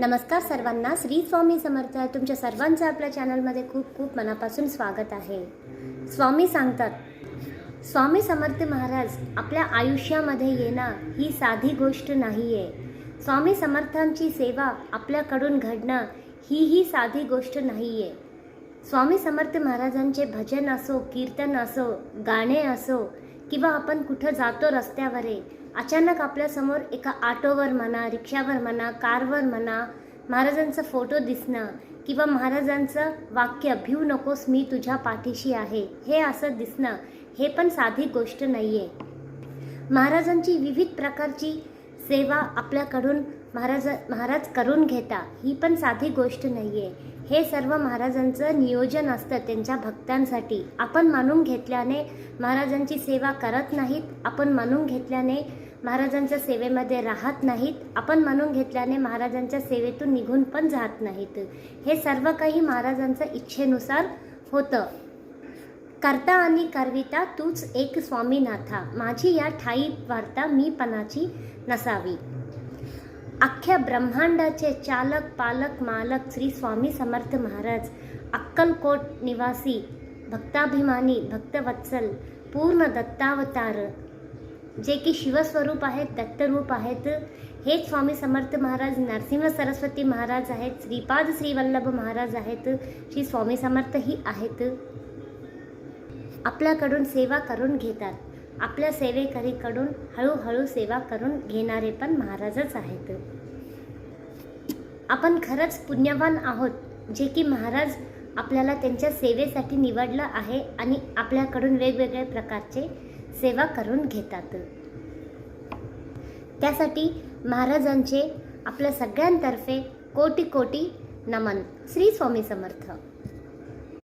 नमस्कार सर्वांना, श्री स्वामी समर्थ. तुमच्या सर्वांचं आपल्या चॅनलमध्ये खूप खूप मनापासून स्वागत आहे. स्वामी सांगतात, स्वामी समर्थ महाराज आपल्या आयुष्यामध्ये येणं ही साधी गोष्ट नाही आहे. स्वामी समर्थांची सेवा आपल्याकडून घडणं ही साधी गोष्ट नाही आहे. स्वामी समर्थ महाराजांचे भजन असो, कीर्तन असो, गाणे असो किंवा आपण कुठं जातो रस्त्यावर अचानक आपल्यासमोर एका ऑटोवर म्हणा, रिक्षावर म्हणा, कारवर म्हणा महाराजांचा फोटो दिसणं किंवा महाराजांचं वाक्य भिवू नकोस मी तुझ्या पाठीशी आहे हे असं दिसणं हे पण साधी गोष्ट नाही आहे. महाराजांची विविध प्रकारची सेवा आपल्याकडून महाराज करून घेता ही पण साधी गोष्ट नाही आहे. हे सर्व महाराजांचं नियोजन असतं त्यांच्या भक्तांसाठी. आपण मानून घेतल्याने महाराजांची सेवा करत नाहीत, आपण मानून घेतल्याने महाराजांच्या सेवेमध्ये राहत नाहीत, आपण मानून घेतल्याने महाराजांच्या सेवेतून निघून पण जात नाहीत. हे सर्व काही महाराजांच्या इच्छेनुसार होतं. करता आणि करविता तूच एक स्वामीनाथा, माझी या ठाई वार्ता मी पणाची नसावी. अख्ख्या ब्रह्मांडाचे चालक पालक मालक श्री स्वामी समर्थ महाराज, अक्कलकोट निवासी, भक्ताभिमानी, भक्तवत्सल, पूर्ण दत्तावतार, जे की शिवस्वरूप आहेत, दत्तरूप आहेत, हेच स्वामी समर्थ महाराज. नरसिंह सरस्वती महाराज आहेत, श्रीपाद श्रीवल्लभ महाराज आहेत, श्री स्वामी समर्थ ही आहेत. आपल्याकडून सेवा करून घेतात. आपल्या सेवेकरीकडून हळूहळू सेवा करून घेणारे पण महाराजच आहेत. आपण खरंच पुण्यवान आहोत, जे की महाराज आपल्याला त्यांच्या सेवेसाठी निवडलं आहे आणि आपल्याकडून वेगवेगळ्या प्रकारचे सेवा करून घेतात. त्यासाठी महाराजांचे आपल्या सगळ्यांतर्फे कोटी कोटी नमन. श्री स्वामी समर्थ.